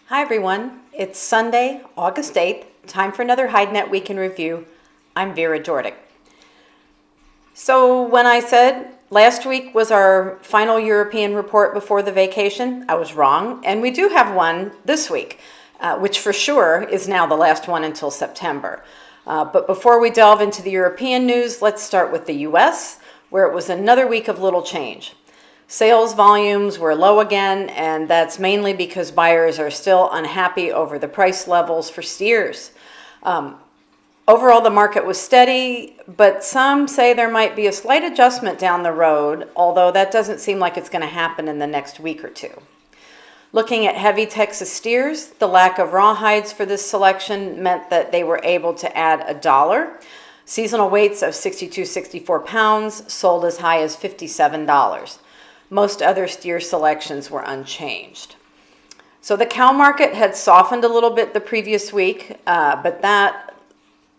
Hi everyone, it's Sunday, August 8th, time for another HideNet Week in Review. I'm Vera Jordick. So when I said last week was our final European report before the vacation, I was wrong, and we do have one this week, which for sure is now the last one until September. But before we delve into the European news, let's start with the US, where it was another week of little change. Sales volumes were low again, and that's mainly because buyers are still unhappy over the price levels for steers. Overall, the market was steady, but some say there might be a slight adjustment down the road, although that doesn't seem like it's going to happen in the next week or two. Looking at heavy Texas steers, the lack of raw hides for this selection meant that they were able to add $1. Seasonal weights of 62-64 pounds sold as high as $57. Most other steer selections were unchanged. So the cow market had softened a little bit the previous week, but that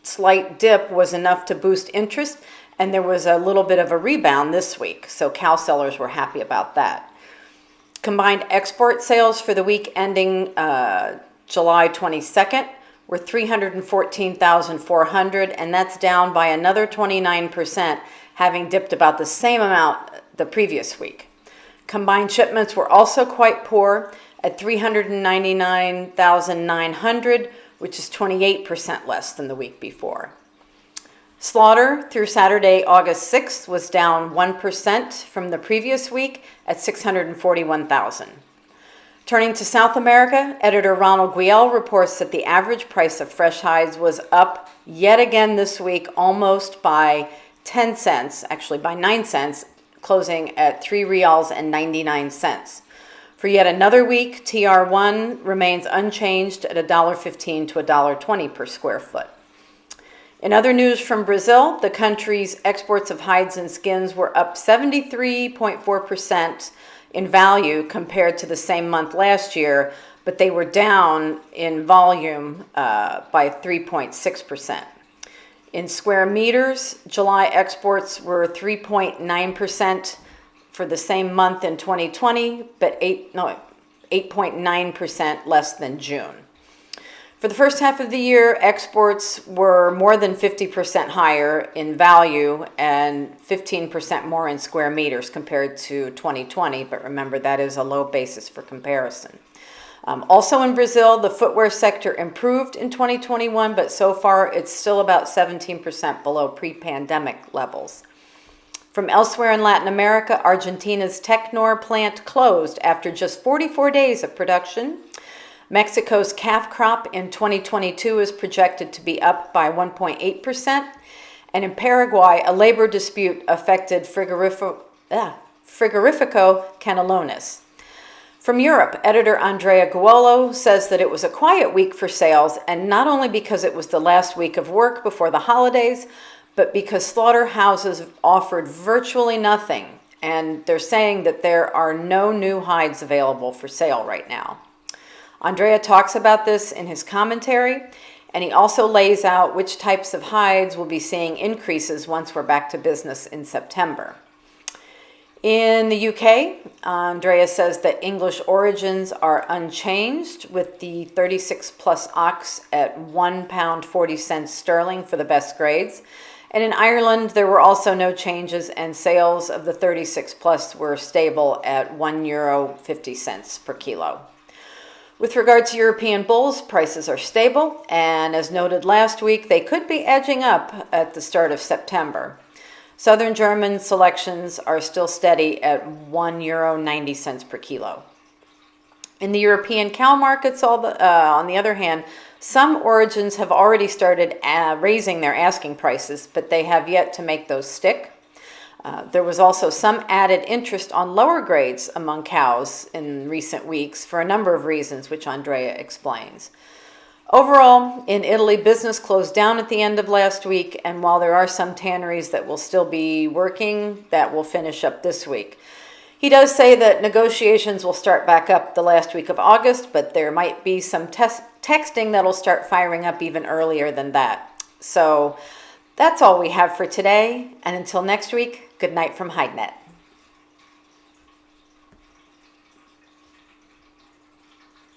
slight dip was enough to boost interest, and there was a little bit of a rebound this week, so cow sellers were happy about that. Combined export sales for the week ending July 22nd were 314,400, and that's down by another 29%, having dipped about the same amount the previous week. Combined shipments were also quite poor at 399,900, which is 28% less than the week before. Slaughter through Saturday, August 6th was down 1% from the previous week at 641,000. Turning to South America, editor Ronald Guiel reports that the average price of fresh hides was up yet again this week, almost by 10 cents, actually by 9 cents, closing at 3 reals and 99 cents. For yet another week, TR1 remains unchanged at $1.15 to $1.20 per square foot. In other news from Brazil, the country's exports of hides and skins were up 73.4% in value compared to the same month last year, but they were down in volume by 3.6%. In square meters, July exports were 3.9% for the same month in 2020, but 8.9% less than June. For the first half of the year, exports were more than 50% higher in value and 15% more in square meters compared to 2020, but remember that is a low basis for comparison. Also in Brazil, the footwear sector improved in 2021, but so far it's still about 17% below pre-pandemic levels. From elsewhere in Latin America, Argentina's Tecnor plant closed after just 44 days of production. Mexico's calf crop in 2022 is projected to be up by 1.8%. And in Paraguay, a labor dispute affected Frigorifico Canelones. From Europe, editor Andrea Guolo says that it was a quiet week for sales, and not only because it was the last week of work before the holidays, but because slaughterhouses offered virtually nothing, and they're saying that there are no new hides available for sale right now. Andrea talks about this in his commentary, and he also lays out which types of hides will be seeing increases once we're back to business in September. In the UK, Andrea says that English origins are unchanged, with the 36 plus ox at £1.40 sterling for the best grades. And in Ireland, there were also no changes, and sales of the 36 plus were stable at €1.50 per kilo. With regard to European bulls, prices are stable, and as noted last week, they could be edging up at the start of September. Southern German selections are still steady at €1.90 per kilo. In the European cow markets, on the other hand, some origins have already started raising their asking prices, but they have yet to make those stick. There was also some added interest on lower grades among cows in recent weeks for a number of reasons, which Andrea explains. Overall, in Italy, business closed down at the end of last week, and while there are some tanneries that will still be working, that will finish up this week. He does say that negotiations will start back up the last week of August, but there might be some texting that'll start firing up even earlier than that. So that's all we have for today, and until next week, good night from HideNet.